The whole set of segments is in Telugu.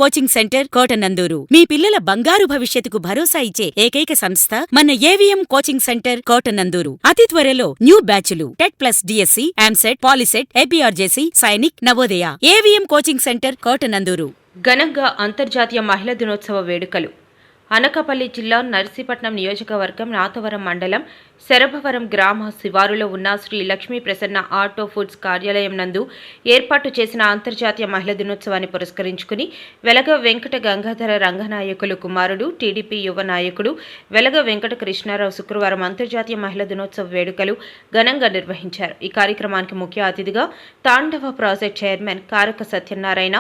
కోచింగ్ సెంటర్ కోటనందూరు మీ పిల్లల బంగారు భవిష్యత్తుకు భరోసా ఇచ్చే ఏకైక సంస్థ మన ఏవిఎం కోచింగ్ సెంటర్ కోటనందూరు. అతి త్వరలో న్యూ బ్యాచ్లు TET plus DSC, EAMCET, POLYCET, APRJC, Sainik, Navodaya. AVM coaching centre Kotanandur. ఘనంగా అంతర్జాతీయ మహిళా దినోత్సవ వేడుకలు. అనకాపల్లి జిల్లా నర్సీపట్నం నియోజకవర్గం నాతవరం మండలం శరభవరం గ్రామ శివారులో ఉన్న శ్రీ లక్ష్మీ ప్రసన్న ఆటో ఫుడ్స్ కార్యాలయం నందు ఏర్పాటు చేసిన అంతర్జాతీయ మహిళా దినోత్సవాన్ని పురస్కరించుకుని వెలగ వెంకట గంగాధర రంగనాయకులు కుమారుడు టీడీపీ యువ నాయకుడు వెలగ వెంకట కృష్ణారావు శుక్రవారం అంతర్జాతీయ మహిళా దినోత్సవ వేడుకలు ఘనంగా నిర్వహించారు. ఈ కార్యక్రమానికి ముఖ్య అతిథిగా తాండవ project chairman Karaka Satyanarayana,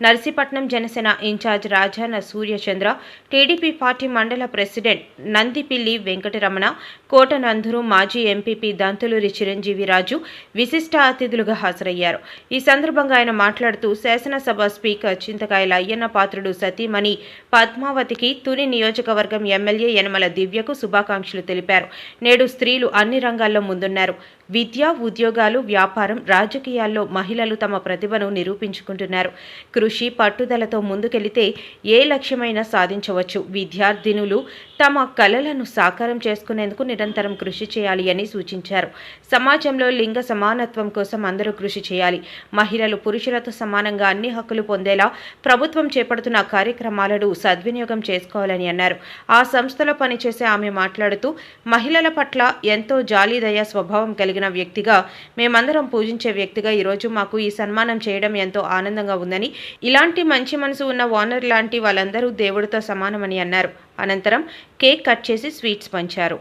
Narsipatnam Janasena incharge Rajana Suryachandra, TDP party మండల ప్రెసిడెంట్ నందిపిల్లి వెంకటరమణ, కోటనందూరు మాజీ ఎంపీపీ దంతులూరి చిరంజీవిరాజు విశిష్ట అతిథులుగా హాజరయ్యారు. ఈ సందర్భంగా ఆయన మాట్లాడుతూ శాసనసభ స్పీకర్ చింతకాయల అయ్యన్న పాత్రుడు సతీమణి పద్మావతికి తుని నియోజకవర్గం ఎమ్మెల్యే యనమల దివ్యకు శుభాకాంక్షలు తెలిపారు. నేడు స్త్రీలు అన్ని రంగాల్లో ముందున్నారు. విద్య, ఉద్యోగాలు, వ్యాపారం, రాజకీయాల్లో మహిళలు తమ ప్రతిభను నిరూపించుకుంటున్నారు. కృషి, పట్టుదలతో ముందుకెళితే ఏ లక్ష్యమైనా సాధించవచ్చు. విద్యార్థినులు తమ కలలను సాకారం చేసుకునేందుకు నిరంతరం కృషి చేయాలి అని సూచించారు. సమాజంలో లింగ సమానత్వం కోసం అందరూ కృషి చేయాలి. మహిళలు పురుషులతో సమానంగా అన్ని హక్కులు పొందేలా ప్రభుత్వం చేపడుతున్న కార్యక్రమాలను సద్వినియోగం చేసుకోవాలని అన్నారు. ఆ సంస్థలో పనిచేసే ఆమె మాట్లాడుతూ మహిళల పట్ల ఎంతో జాలిదయ స్వభావం కలిగిన వ్యక్తిగా, మేమందరం పూజించే వ్యక్తిగా ఈరోజు మాకు ఈ సన్మానం చేయడం ఎంతో ఆనందంగా ఉందని, ఇలాంటి మంచి మనసు ఉన్న ఓనర్ లాంటి వాళ్ళందరూ దేవుడితో సమానమని అన్నారు. అనంతరం కేక్ కట్ చేసి స్వీట్స్ పంచారు.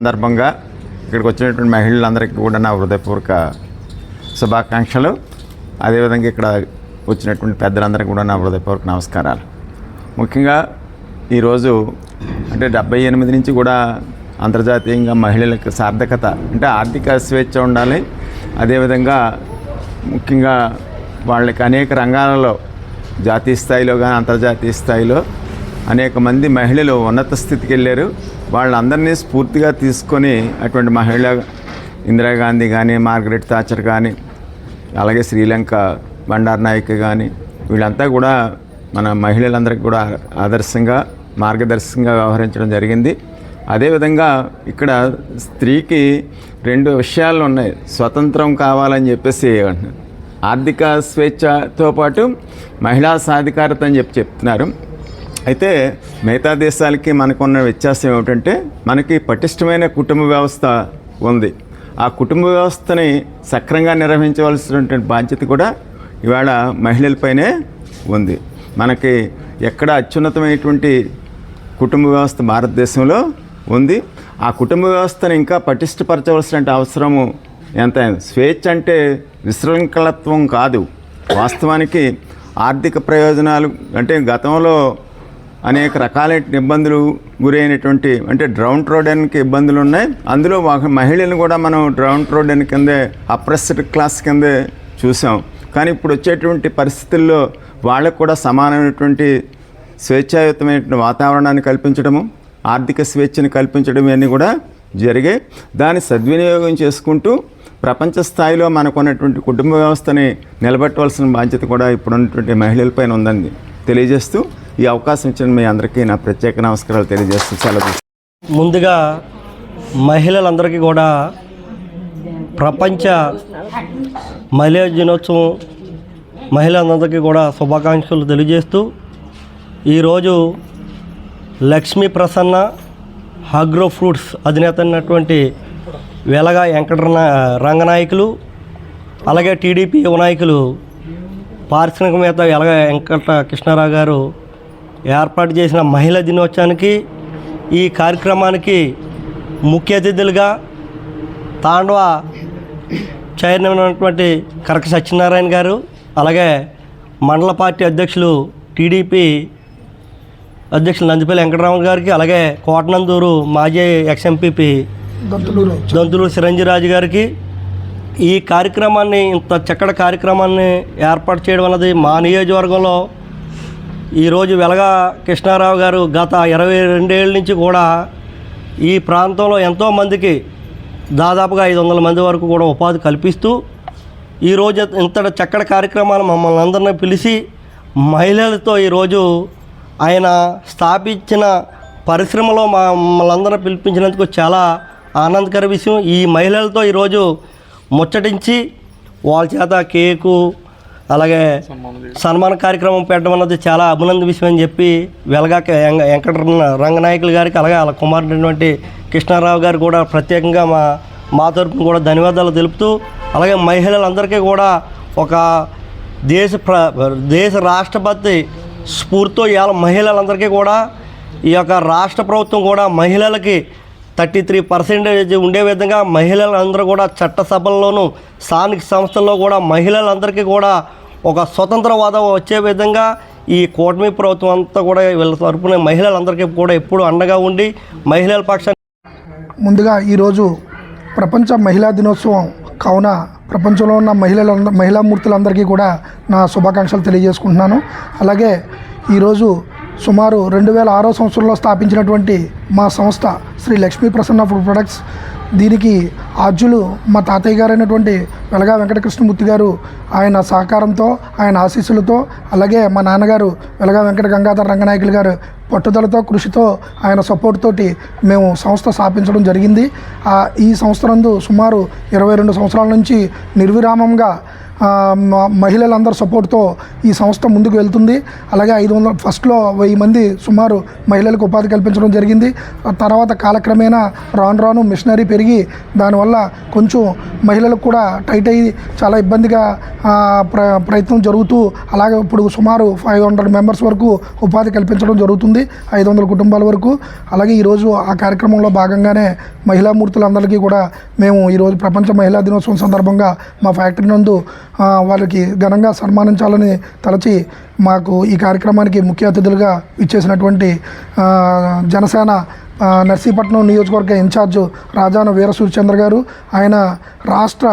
సందర్భంగా ఇక్కడికి వచ్చినటువంటి మహిళలందరికీ కూడా నా హృదయపూర్వక శుభాకాంక్షలు. అదేవిధంగా ఇక్కడ వచ్చినటువంటి పెద్దలందరికీ కూడా నా హృదయపూర్వక నమస్కారాలు. ముఖ్యంగా ఈరోజు అంటే 78 నుంచి కూడా అంతర్జాతీయంగా మహిళలకు సార్థకత అంటే ఆర్థిక స్వేచ్ఛ ఉండాలి. అదేవిధంగా ముఖ్యంగా వాళ్ళకి అనేక రంగాలలో జాతీయ స్థాయిలో కానీ అంతర్జాతీయ స్థాయిలో అనేక మంది మహిళలు ఉన్నత స్థితికి వెళ్ళారు. వాళ్ళందరినీ స్ఫూర్తిగా తీసుకొని అటువంటి మహిళ ఇందిరాగాంధీ కానీ, మార్గరెట్ థాచర్ కానీ, అలాగే శ్రీలంక బండారు నాయక్ కానీ వీళ్ళంతా కూడా మన మహిళలందరికీ కూడా ఆదర్శంగా మార్గదర్శకంగా వ్యవహరించడం జరిగింది. అదేవిధంగా ఇక్కడ స్త్రీకి 2 విషయాలు ఉన్నాయి. స్వతంత్రం కావాలని చెప్పేసి ఆర్థిక స్వేచ్ఛతో పాటు మహిళా సాధికారత అని చెప్తున్నారు. అయితే మిగతా దేశాలకి మనకున్న వ్యత్యాసం ఏమిటంటే మనకి పటిష్టమైన కుటుంబ వ్యవస్థ ఉంది. ఆ కుటుంబ వ్యవస్థని సక్రమంగా నిర్వహించవలసినటువంటి బాధ్యత కూడా ఇవాళ మహిళలపైనే ఉంది. మనకి ఎక్కడ అత్యున్నతమైనటువంటి కుటుంబ వ్యవస్థ భారతదేశంలో ఉంది. ఆ కుటుంబ వ్యవస్థను ఇంకా పటిష్టపరచవలసిన అవసరము ఎంతైనా. స్వేచ్ఛ అంటే విశృంఖలత్వం కాదు. వాస్తవానికి ఆర్థిక ప్రయోజనాలు అంటే గతంలో అనేక రకాలైన ఇబ్బందులు గురైనటువంటి అంటే డ్రౌన్ ట్రోడన్కి ఇబ్బందులు ఉన్నాయి. అందులో మహిళలను కూడా మనం డ్రౌన్ ట్రోడన్ కిందే అప్రెస్డ్ క్లాస్ కిందే చూసాం. కానీ ఇప్పుడు వచ్చేటువంటి పరిస్థితుల్లో వాళ్ళకు కూడా సమానమైనటువంటి స్వేచ్ఛాయుతమైనటువంటి వాతావరణాన్ని కల్పించడము, ఆర్థిక స్వేచ్ఛను కల్పించడం ఇవన్నీ కూడా జరిగాయి. దాన్ని సద్వినియోగం చేసుకుంటూ ప్రపంచ స్థాయిలో మనకున్నటువంటి కుటుంబ వ్యవస్థని నిలబెట్టవలసిన బాధ్యత కూడా ఇప్పుడున్నటువంటి మహిళలపైన ఉందని తెలియజేస్తూ ఈ అవకాశం ఇచ్చిన మీ అందరికీ నా ప్రత్యేక నమస్కారాలు తెలియజేస్తూ సెలవు. ముందుగా మహిళలందరికీ కూడా ప్రపంచ మహిళా దినోత్సవం మహిళలందరికీ కూడా శుభాకాంక్షలు తెలియజేస్తూ ఈరోజు లక్ష్మీ ప్రసన్న అగ్రో ఫ్రూట్స్ అధినేత అయినటువంటి వెలగ వెంకట రంగనాయకులు, అలాగే టీడీపీ యువ నాయకులు పారిశ్రామికవేత్త వెలగ వెంకట కృష్ణారావు గారు ఏర్పాటు చేసిన మహిళా దినోత్సవానికి ఈ కార్యక్రమానికి ముఖ్య అతిథులుగా తాండవ చైర్మన్ అయినటువంటి కరక సత్యనారాయణ గారు, అలాగే మండల పార్టీ అధ్యక్షులు టీడీపీ అధ్యక్షులు నందిపల్లి వెంకటరామన్ గారికి, అలాగే కోటనందూరు మాజీ ఎక్స్ఎంపీపీ దంతులూరి చిరంజీవిరాజు గారికి ఈ కార్యక్రమాన్ని ఇంత చక్కటి కార్యక్రమాన్ని ఏర్పాటు చేయడం అన్నది మా నియోజకవర్గంలో ఈరోజు వెలగ కృష్ణారావు గారు గత 22 ఏళ్ళ నుంచి కూడా ఈ ప్రాంతంలో ఎంతోమందికి దాదాపుగా 500 మంది వరకు కూడా ఉపాధి కల్పిస్తూ ఈరోజు ఇంత చక్కటి కార్యక్రమాలు మమ్మల్ని అందరినీ పిలిచి మహిళలతో ఈరోజు ఆయన స్థాపించిన పరిశ్రమలో మమ్మల్ని పిలిపించినందుకు చాలా ఆనందకర విషయం. ఈ మహిళలతో ఈరోజు ముచ్చటించి వాళ్ళ చేత కేకు అలాగే సన్మాన కార్యక్రమం పెట్టడం అన్నది చాలా అభినందన విషయం అని చెప్పి వెలగాక వెంకట రంగనాయకులు గారికి అలాగే వాళ్ళ కుమారుడైనటువంటి కృష్ణారావు గారు కూడా ప్రత్యేకంగా మా తరపున కూడా ధన్యవాదాలు తెలుపుతూ, అలాగే మహిళలందరికీ కూడా ఒక దేశ రాష్ట్రపతి స్ఫూర్తితో ఇవాళ మహిళలందరికీ కూడా ఈ యొక్క రాష్ట్ర ప్రభుత్వం కూడా మహిళలకి 33% ఉండే విధంగా మహిళలందరూ కూడా చట్టసభల్లోనూ స్థానిక సంస్థల్లో కూడా మహిళలందరికీ కూడా ఒక స్వతంత్ర వాదం వచ్చే విధంగా ఈ కూటమి ప్రభుత్వం అంతా కూడా వీళ్ళ తరపున మహిళలందరికీ కూడా ఎప్పుడు అండగా ఉండి మహిళల పక్షాన్ని. ముందుగా ఈరోజు ప్రపంచ మహిళా దినోత్సవం కావున ప్రపంచంలో ఉన్న మహిళామూర్తులందరికీ కూడా నా శుభాకాంక్షలు తెలియజేసుకుంటున్నాను. అలాగే ఈరోజు సుమారు 2006 సంవత్సరంలో స్థాపించినటువంటి మా సంస్థ శ్రీ లక్ష్మీ ప్రసన్న ఫుడ్ ప్రొడక్ట్స్, దీనికి ఆద్యులు మా తాతయ్య గారు అయినటువంటి వెలగా వెంకటకృష్ణమూర్తి గారు, ఆయన సహకారంతో ఆయన ఆశీస్సులతో, అలాగే మా నాన్నగారు వెలగా వెంకట గంగాధర రంగనాయకులు గారు పట్టుదలతో కృషితో ఆయన సపోర్ట్ తోటి మేము సంస్థ స్థాపించడం జరిగింది. ఈ సంస్థ నందు సుమారు 22 సంవత్సరాల నుంచి నిర్విరామంగా మహిళలందరి సపోర్ట్తో ఈ సంస్థ ముందుకు వెళ్తుంది. అలాగే 500 ఫస్ట్లో 1000 మంది సుమారు మహిళలకు ఉపాధి కల్పించడం జరిగింది. తర్వాత కాలక్రమేణా రాను మిషనరీ పెరిగి దానివల్ల కొంచెం మహిళలకు కూడా టైట్ అయ్యి చాలా ఇబ్బందిగా ప్రయత్నం జరుగుతూ, అలాగే ఇప్పుడు సుమారు 500 మెంబర్స్ వరకు ఉపాధి కల్పించడం జరుగుతుంది, 500 కుటుంబాల వరకు. అలాగే ఈరోజు ఆ కార్యక్రమంలో భాగంగానే మహిళామూర్తులందరికీ కూడా మేము ఈరోజు ప్రపంచ మహిళా దినోత్సవం సందర్భంగా మా ఫ్యాక్టరీ నందు వాళ్ళకి ఘనంగా సన్మానించాలని తలచి మాకు ఈ కార్యక్రమానికి ముఖ్య అతిథులుగా ఇచ్చేసినటువంటి జనసేన నర్సీపట్నం నియోజకవర్గ ఇన్ఛార్జు రాజాన వీర సూర్యచంద్ర గారు, ఆయన రాష్ట్ర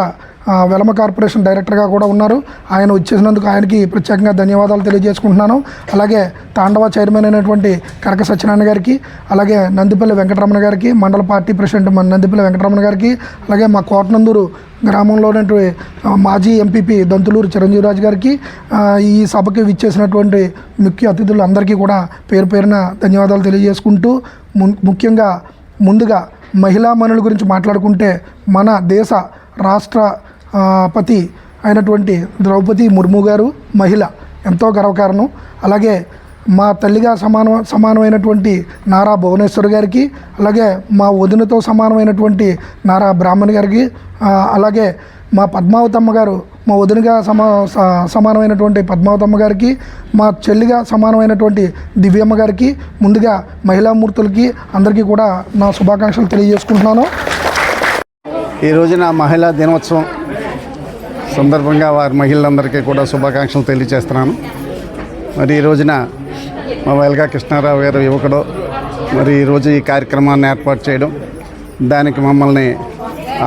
వెలమ కార్పొరేషన్ డైరెక్టర్గా కూడా ఉన్నారు. ఆయన వచ్చేసినందుకు ఆయనకి ప్రత్యేకంగా ధన్యవాదాలు తెలియజేసుకుంటున్నాను. అలాగే తాండవ చైర్మన్ అయినటువంటి కరక సత్యనారాయణ గారికి, అలాగే నందిపల్లి వెంకటరమణ గారికి, మండల పార్టీ ప్రెసిడెంట్ నందిపల్లి వెంకటరమణ గారికి, అలాగే మా కోటనందూరు గ్రామంలోని మాజీ ఎంపీపీ దంతులూరు చిరంజీవిరాజు గారికి, ఈ సభకి విచ్చేసినటువంటి ముఖ్య అతిథులు అందరికీ కూడా పేరు పేరున ధన్యవాదాలు తెలియజేసుకుంటూ, ముఖ్యంగా ముందుగా మహిళామణుల గురించి మాట్లాడుకుంటే మన దేశ రాష్ట్రపతి అయినటువంటి ద్రౌపది ముర్ము గారు మహిళ, ఎంతో గర్వకారణం. అలాగే మా తల్లిగా సమానమైనటువంటి నారా భువనేశ్వర్ గారికి, అలాగే మా వదినతో సమానమైనటువంటి నారా బ్రాహ్మణ్ గారికి, అలాగే మా పద్మావతమ్మ గారు మా వదినగా సమానమైనటువంటి పద్మావతమ్మ గారికి, మా చెల్లిగా సమానమైనటువంటి దివ్యమ్మ గారికి, ముందుగా మహిళామూర్తులకి అందరికీ కూడా నా శుభాకాంక్షలు తెలియజేసుకుంటున్నాను. ఈ రోజున మహిళా దినోత్సవం సందర్భంగా వారి మహిళలందరికీ కూడా శుభాకాంక్షలు తెలియజేస్తున్నాను. మరి ఈ రోజున మా వెలగా కృష్ణారావు గారు యువకుడు మరి ఈరోజు ఈ కార్యక్రమాన్ని ఏర్పాటు చేయడం, దానికి మమ్మల్ని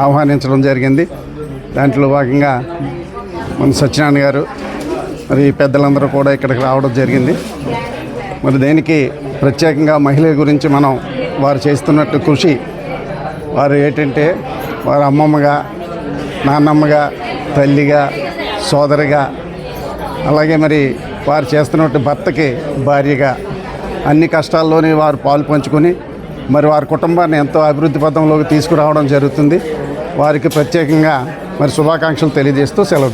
ఆహ్వానించడం జరిగింది. దాంట్లో భాగంగా మన సత్యనారాయణ గారు మరి పెద్దలందరూ కూడా ఇక్కడికి రావడం జరిగింది. మరి దేనికి ప్రత్యేకంగా మహిళల గురించి మనం వారు చేస్తున్నట్టు కృషి, వారు ఏంటంటే వారి అమ్మమ్మగా, నాన్నమ్మగా, తల్లిగా, సోదరిగా, అలాగే మరి వారు చేస్తున్నట్టు భర్తకి భార్యగా అన్ని కష్టాల్లోని వారు పాలు పంచుకొని మరి వారి కుటుంబాన్ని ఎంతో అభివృద్ధి పథంలోకి తీసుకురావడం జరుగుతుంది. వారికి ప్రత్యేకంగా మరి శుభాకాంక్షలు తెలియజేస్తూ సెలవు.